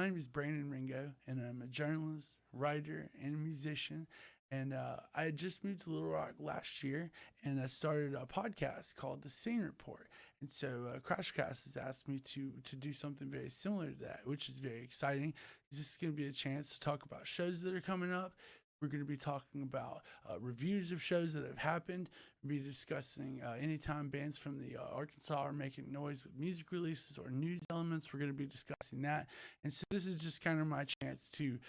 name is Brandon Ringo, and I'm a journalist, writer, and a musician. And I had just moved to Little Rock last year, and I started a podcast called The Scene Report. And so Crashcast has asked me to do something very similar to that, which is very exciting. This is going to be a chance to talk about shows that are coming up. We're going to be talking about reviews of shows that have happened. We'll be discussing anytime bands from the Arkansas are making noise with music releases or news elements. We're going to be discussing that. And so this is just kind of my chance to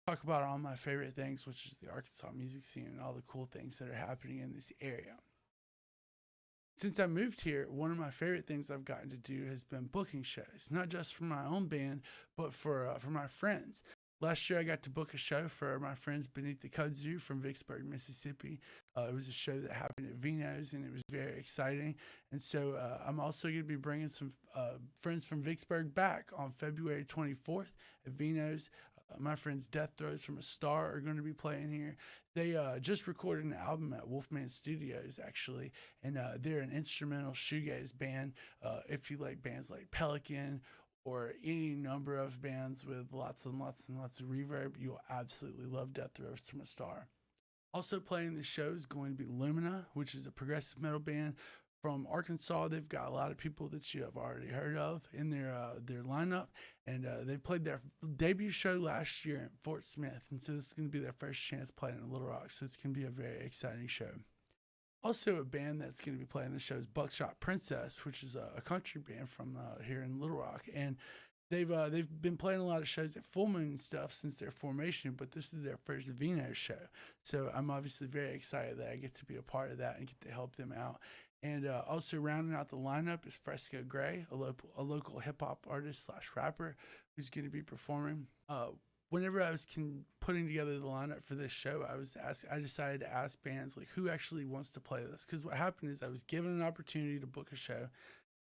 talk about all my favorite things, which is the Arkansas music scene and all the cool things that are happening in this area. Since I moved here, one of my favorite things I've gotten to do has been booking shows, not just for my own band, but for my friends. Last year, I got to book a show for my friends Beneath the Kudzu from Vicksburg, Mississippi. It was a show that happened at Vino's, and it was very exciting. And so I'm also going to be bringing some friends from Vicksburg back on February 24th at Vino's. My friends Death Throes from A Star are going to be playing here. They just recorded an album at Wolfman Studios, actually, and they're an instrumental shoegaze band. If you like bands like Pelican or any number of bands with lots and lots and lots of reverb, you'll absolutely love Death Throes from A Star. Also playing the show is going to be Lumina, which is a progressive metal band from Arkansas. They've got a lot of people that you have already heard of in their lineup, and they played their debut show last year in Fort Smith, and so this is going to be their first chance playing in Little Rock, so it's going to be a very exciting show. Also, a band that's going to be playing the show is Buckshot Princess, which is a country band from here in Little Rock, and they've been playing a lot of shows at Full Moon and stuff since their formation, but this is their first Vino show, so I'm obviously very excited that I get to be a part of that and get to help them out. And also rounding out the lineup is Fresco Gray, a local hip hop artist / rapper who's going to be performing. Whenever I was putting together the lineup for this show, I decided to ask bands like who actually wants to play this, because what happened is I was given an opportunity to book a show,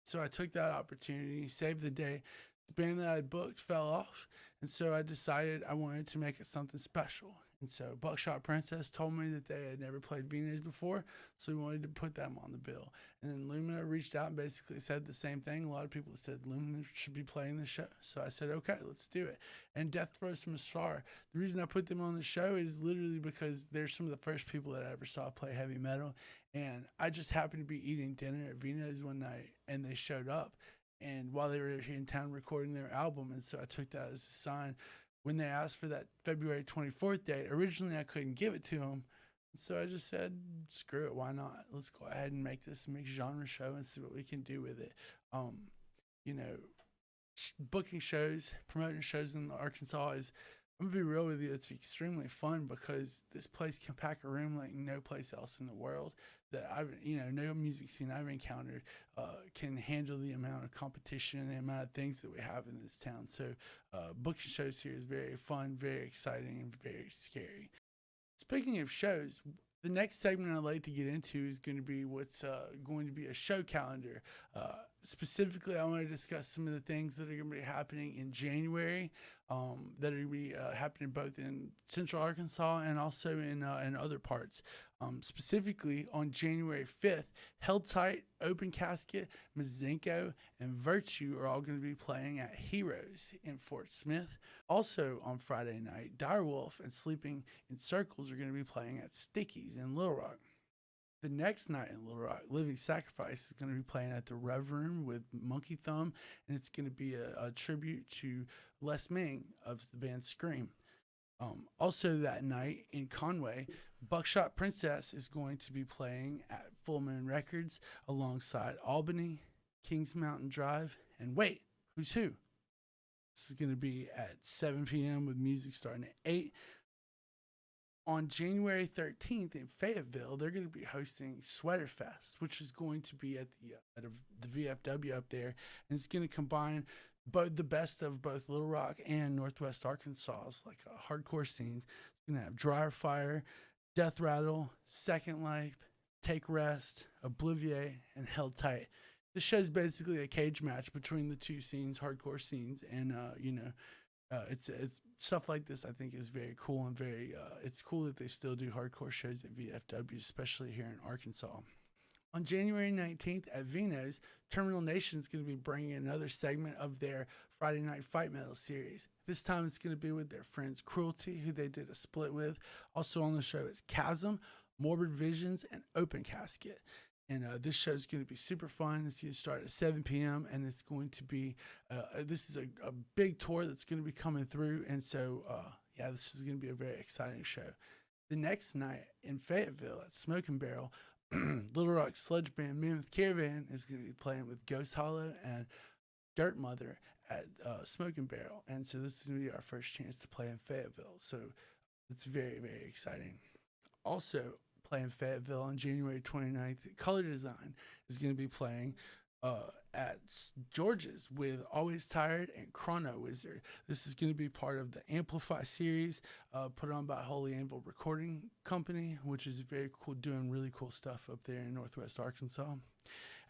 so I took that opportunity, saved the day. The band that I had booked fell off, and so I decided I wanted to make it something special. And so Buckshot Princess told me that they had never played Venus before, so we wanted to put them on the bill. And then Lumina reached out and basically said the same thing. A lot of people said Lumina should be playing the show. So I said, okay, let's do it. And Death Throes from A Star, the reason I put them on the show is literally because they're some of the first people that I ever saw play heavy metal. And I just happened to be eating dinner at Venus one night, and they showed up. And while they were here in town recording their album, and so I took that as a sign. When they asked for that February 24th date, originally I couldn't give it to them. So I just said, screw it, why not? Let's go ahead and make this a mixed genre show and see what we can do with it. You know, booking shows, promoting shows in Arkansas is, I'm going to be real with you, it's extremely fun because this place can pack a room like no place else in the world. No music scene I've encountered can handle the amount of competition and the amount of things that we have in this town. So booking shows here is very fun, very exciting, and very scary. Speaking of shows, the next segment I'd like to get into is going to be what's going to be a show calendar. Specifically, I want to discuss some of the things that are going to be happening in January, that are going to be happening both in Central Arkansas and also in other parts. Specifically, on January 5th, Held Tight, Open Casket, Mazenko, and Virtue are all going to be playing at Heroes in Fort Smith. Also on Friday night, Direwolf and Sleeping in Circles are going to be playing at Stickies in Little Rock. The next night in Little Rock, Living Sacrifice is going to be playing at the Rev Room with Monkey Thumb, and it's going to be a tribute to Les Ming of the band Scream. Also that night in Conway, Buckshot Princess is going to be playing at Full Moon Records alongside Albany, Kings Mountain Drive, and wait, who's who? This is going to be at 7 p.m. with music starting at 8. On January 13th in Fayetteville, they're going to be hosting Sweater Fest, which is going to be at the VFW up there, and it's going to combine both the best of both Little Rock and Northwest Arkansas, like hardcore scenes. It's going to have Dryer Fire, Death Rattle, Second Life, Take Rest, Obliviate, and Held Tight. This show is basically a cage match between the two scenes, hardcore scenes, and it's stuff like this. I think is very cool and very. It's cool that they still do hardcore shows at VFW, especially here in Arkansas. On January 19th at Vino's, Terminal Nation is going to be bringing another segment of their Friday Night Fight Metal series. This time it's going to be with their friends Cruelty, who they did a split with. Also on the show is Chasm, Morbid Visions, and Open Casket. And this show is going to be super fun. It's going to start at 7 p.m. and it's going to be, this is a big tour that's going to be coming through. And so, yeah, this is going to be a very exciting show. The next night in Fayetteville at Smoking Barrel, Little Rock sludge band Mammoth Caravan is going to be playing with Ghost Hollow and Dirt Mother at Smoking Barrel. And so this is going to be our first chance to play in Fayetteville. So it's very, very exciting. Also playing Fayetteville on January 29th, Color Design is going to be playing at George's with Always Tired and Chrono Wizard. This is going to be part of the Amplify series put on by Holy Anvil Recording Company, which is very cool, doing really cool stuff up there in Northwest Arkansas.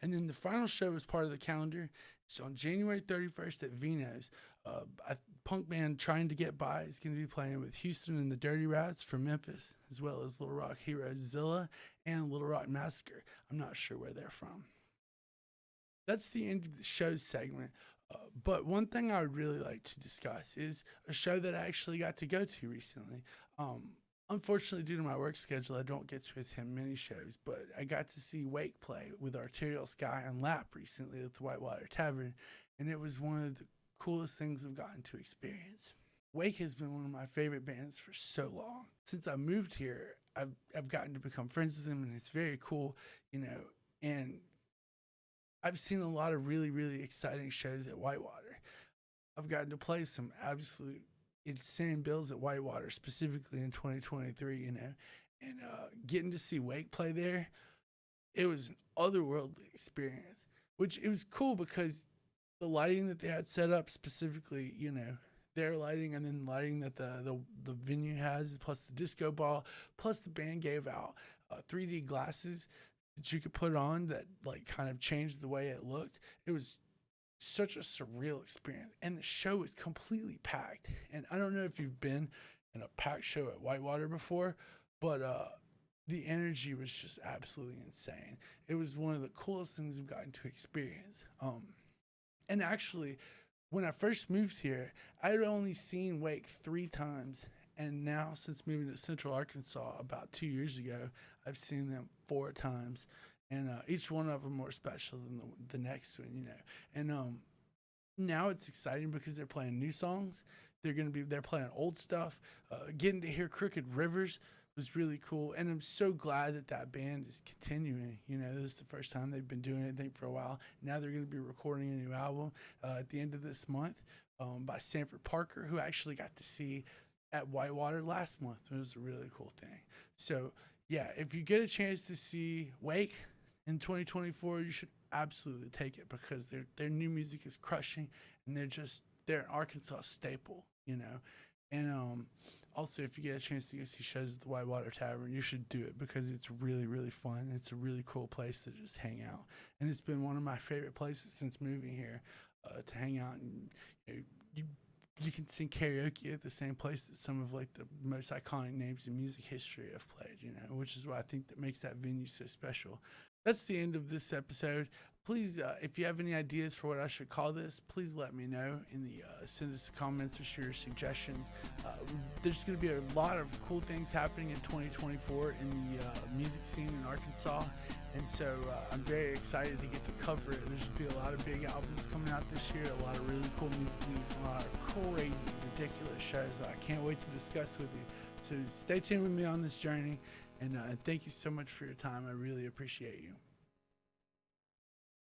And then the final show is part of the calendar. So on January 31st at Vino's, a punk band Trying to Get By is going to be playing with Houston and the Dirty Rats from Memphis, as well as Little Rock Heroes Zilla and Little Rock Massacre. I'm not sure where they're from. That's the end of the show segment. But one thing I would really like to discuss is a show that I actually got to go to recently. Unfortunately, due to my work schedule, I don't get to attend many shows, but I got to see Wake play with Arterial Sky and Lap recently at the Whitewater Tavern, and it was one of the coolest things I've gotten to experience. Wake has been one of my favorite bands for so long. Since I moved here, I've gotten to become friends with them, and it's very cool, and I've seen a lot of really, really exciting shows at Whitewater. I've gotten to play some absolute insane bills at Whitewater, specifically in 2023, and getting to see Wake play there, it was an otherworldly experience, which it was cool because the lighting that they had set up specifically, their lighting and then lighting that the venue has, plus the disco ball, plus the band gave out 3D glasses that you could put on that kind of changed the way it looked. It was such a surreal experience, and the show was completely packed. And I don't know if you've been in a packed show at Whitewater before, but the energy was just absolutely insane. It was one of the coolest things I've gotten to experience. And actually, when I first moved here, I had only seen Wake 3 times. And now, since moving to Central Arkansas about 2 years ago, I've seen them 4 times. And each one of them more special than the next one, And now it's exciting because they're playing new songs. They're playing old stuff. Getting to hear Crooked Rivers was really cool. And I'm so glad that band is continuing. This is the first time they've been doing anything for a while. Now they're going to be recording a new album at the end of this month by Sanford Parker, who I actually got to see at Whitewater last month. It was a really cool thing. So, yeah, if you get a chance to see Wake in 2024, you should absolutely take it because their new music is crushing, and they're an Arkansas staple, And also, if you get a chance to go see shows at the Whitewater Tavern, you should do it because it's really, really fun. It's a really cool place to just hang out, and it's been one of my favorite places since moving here to hang out. And you can sing karaoke at the same place that some of the most iconic names in music history have played, which is what I think that makes that venue so special. That's the end of this episode. Please, if you have any ideas for what I should call this, please let me know in the send us comments or share your suggestions. There's going to be a lot of cool things happening in 2024 in the music scene in Arkansas, and so I'm very excited to get to cover it. There's going to be a lot of big albums coming out this year, a lot of really cool music news, a lot of crazy, ridiculous shows that I can't wait to discuss with you. So stay tuned with me on this journey, and thank you so much for your time. I really appreciate you.